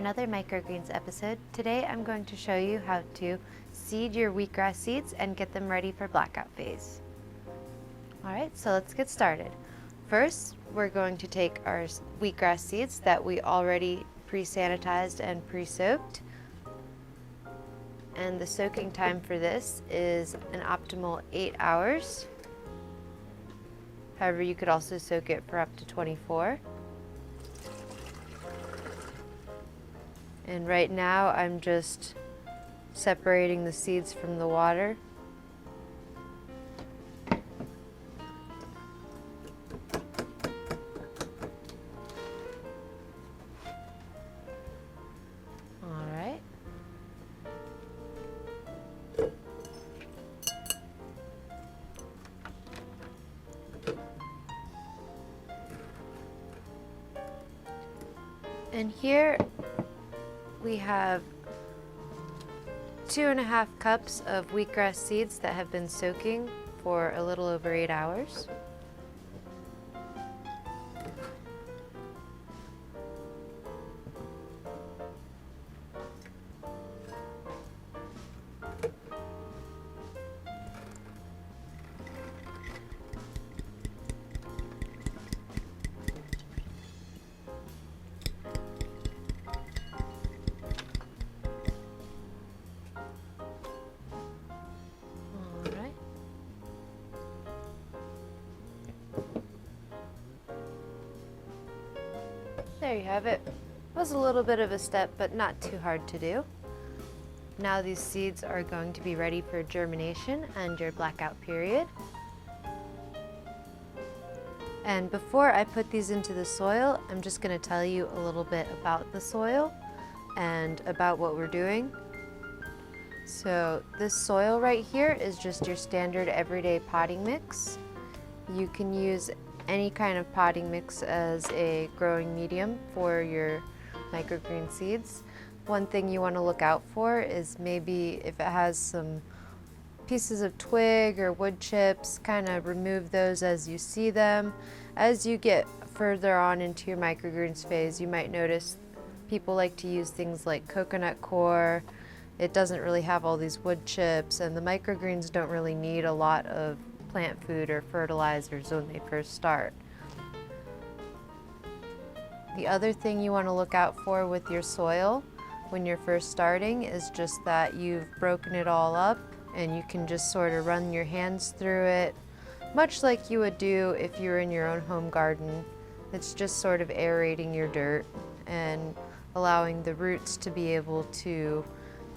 another microgreens episode. Today I'm going to show you how to seed your wheatgrass seeds and get them ready for blackout phase. Alright, so let's get started. First, we're going to take our wheatgrass seeds that we already pre-sanitized and pre-soaked. And the soaking time for this is an optimal 8 hours. However, you could also soak it for up to 24. And right now I'm just separating the seeds from the water. All right. And here we have 2.5 cups of wheatgrass seeds that have been soaking for a little over 8 hours. There you have it. It was a little bit of a step, but not too hard to do. Now these seeds are going to be ready for germination and your blackout period. And before I put these into the soil, I'm just going to tell you a little bit about the soil and about what we're doing. So this soil right here is just your standard everyday potting mix. You can use any kind of potting mix as a growing medium for your microgreen seeds. One thing you want to look out for is maybe if it has some pieces of twig or wood chips, kind of remove those as you see them. As you get further on into your microgreens phase, you might notice people like to use things like coconut coir. It doesn't really have all these wood chips, and the microgreens don't really need a lot of plant food or fertilizers when they first start. The other thing you want to look out for with your soil when you're first starting is just that you've broken it all up and you can just sort of run your hands through it, much like you would do if you were in your own home garden. It's just sort of aerating your dirt and allowing the roots to be able to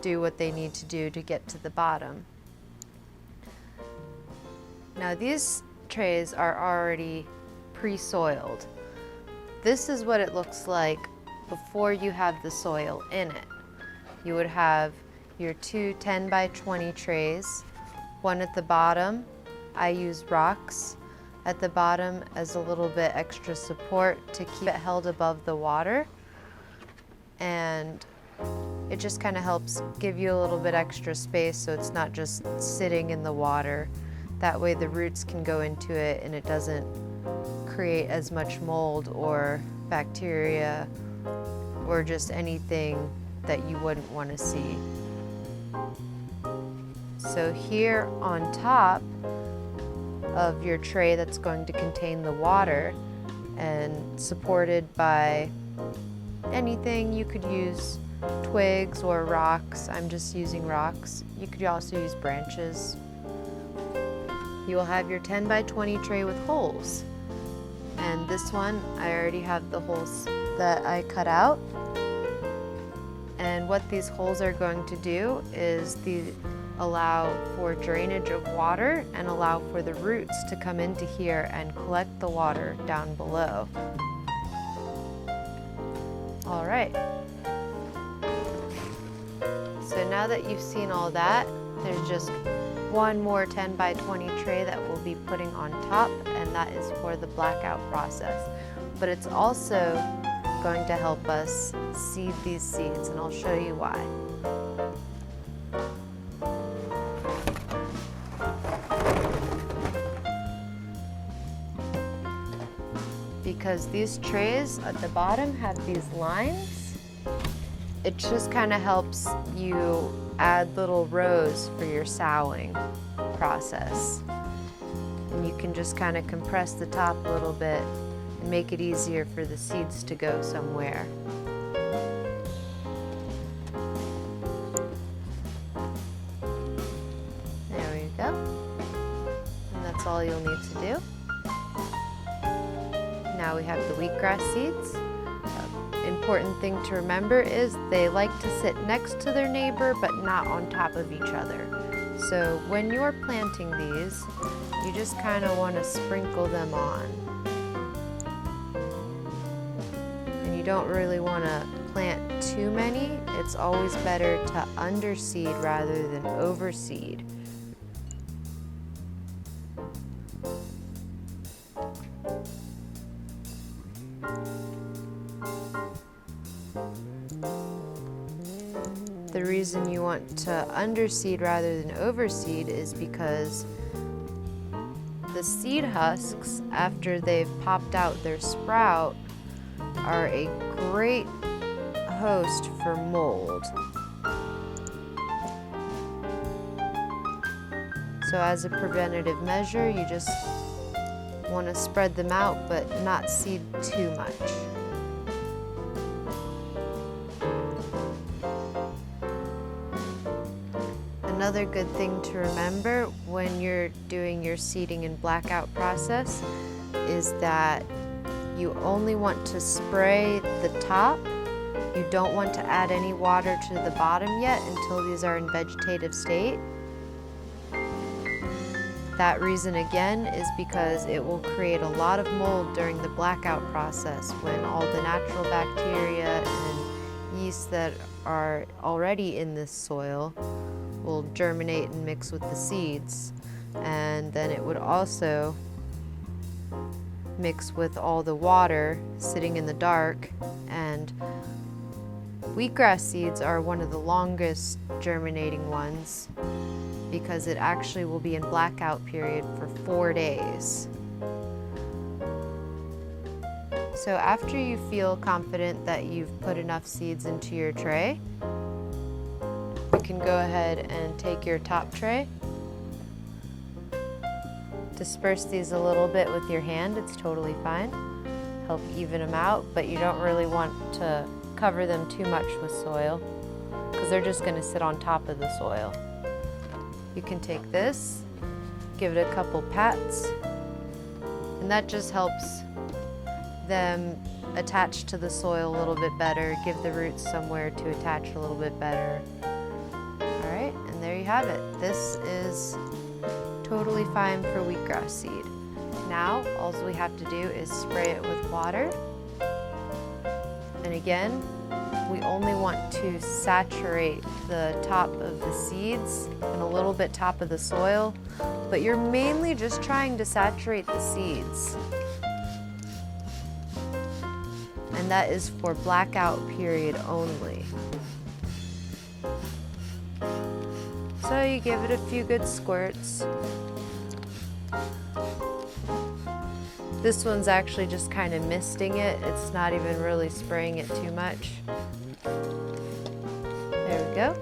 do what they need to do to get to the bottom. Now these trays are already pre-soiled. This is what it looks like before you have the soil in it. You would have your two 10 by 20 trays, one at the bottom. I use rocks at the bottom as a little bit extra support to keep it held above the water. And it just kind of helps give you a little bit extra space so it's not just sitting in the water. That way the roots can go into it and it doesn't create as much mold or bacteria or just anything that you wouldn't want to see. So here on top of your tray that's going to contain the water and supported by anything, you could use twigs or rocks. I'm just using rocks. You could also use branches. You will have your 10 by 20 tray with holes. And this one, I already have the holes that I cut out. And what these holes are going to do is allow for drainage of water and allow for the roots to come into here and collect the water down below. All right. So now that you've seen all that, there's just one more 10 by 20 tray that we'll be putting on top, and that is for the blackout process. But it's also going to help us seed these seeds, and I'll show you why. Because these trays at the bottom have these lines, it just kind of helps you add little rows for your sowing process. And you can just kind of compress the top a little bit and make it easier for the seeds to go somewhere. There we go. And that's all you'll need to do. Now we have the wheatgrass seeds. Important thing to remember is they like to sit next to their neighbor but not on top of each other. So when you're planting these, you just kind of want to sprinkle them on. And you don't really want to plant too many. It's always better to underseed rather than overseed. The reason you want to underseed rather than overseed is because the seed husks, after they've popped out their sprout, are a great host for mold. So as a preventative measure, you just want to spread them out but not seed too much. Another good thing to remember when you're doing your seeding and blackout process is that you only want to spray the top. You don't want to add any water to the bottom yet until these are in vegetative state. That reason again is because it will create a lot of mold during the blackout process when all the natural bacteria and yeast that are already in this soil will germinate and mix with the seeds, and then it would also mix with all the water sitting in the dark. And wheatgrass seeds are one of the longest germinating ones because it actually will be in blackout period for 4 days. So after you feel confident that you've put enough seeds into your tray, you can go ahead and take your top tray. Disperse these a little bit with your hand, it's totally fine. Help even them out, but you don't really want to cover them too much with soil because they're just going to sit on top of the soil. You can take this, give it a couple pats, and that just helps them attach to the soil a little bit better, give the roots somewhere to attach a little bit better. Alright, and there you have it. This is totally fine for wheatgrass seed. Now, all we have to do is spray it with water. And again, we only want to saturate the top of the seeds and a little bit top of the soil, but you're mainly just trying to saturate the seeds. And that is for blackout period only. So you give it a few good squirts. This one's actually just kind of misting it. It's not even really spraying it too much. There we go.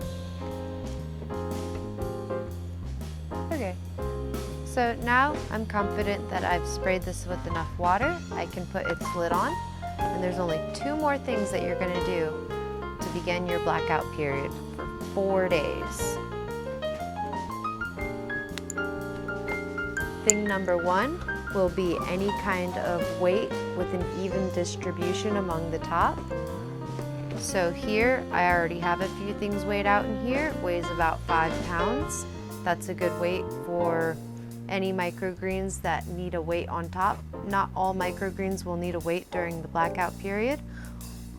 Okay. So now I'm confident that I've sprayed this with enough water. I can put its lid on. And there's only 2 more things that you're going to do to begin your blackout period for 4 days. Thing number 1 will be any kind of weight with an even distribution among the top. So here I already have a few things weighed out in here. It weighs about 5 pounds. That's a good weight for any microgreens that need a weight on top. Not all microgreens will need a weight during the blackout period.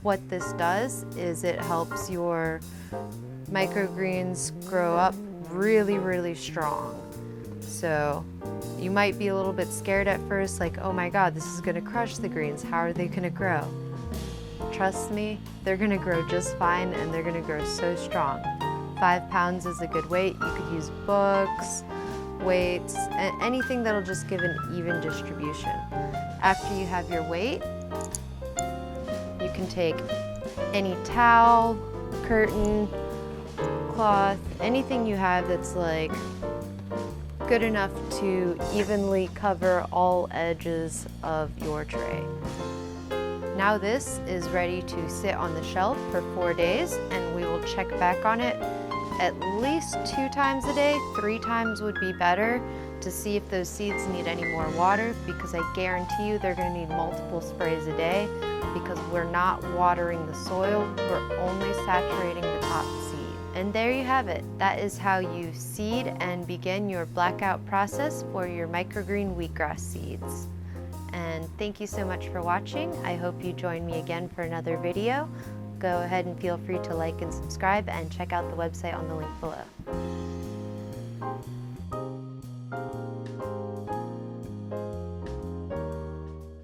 What this does is it helps your microgreens grow up really, really strong. So you might be a little bit scared at first, like, oh my God, this is gonna crush the greens. How are they gonna grow? Trust me, they're gonna grow just fine and they're gonna grow so strong. 5 pounds is a good weight. You could use books, weights, and anything that'll just give an even distribution. After you have your weight, you can take any towel curtain, cloth, anything you have that's like good enough to evenly cover all edges of your tray. Now this is ready to sit on the shelf for 4 days, and we will check back on it at least 2 times a day. 3 times would be better, to see if those seeds need any more water, because I guarantee you they're going to need multiple sprays a day, because we're not watering the soil, we're only saturating the top seed. And there you have it. That is how you seed and begin your blackout process for your microgreen wheatgrass seeds. And thank you so much for watching. I hope you join me again for another video. Go ahead and feel free to like and subscribe, and check out the website on the link below.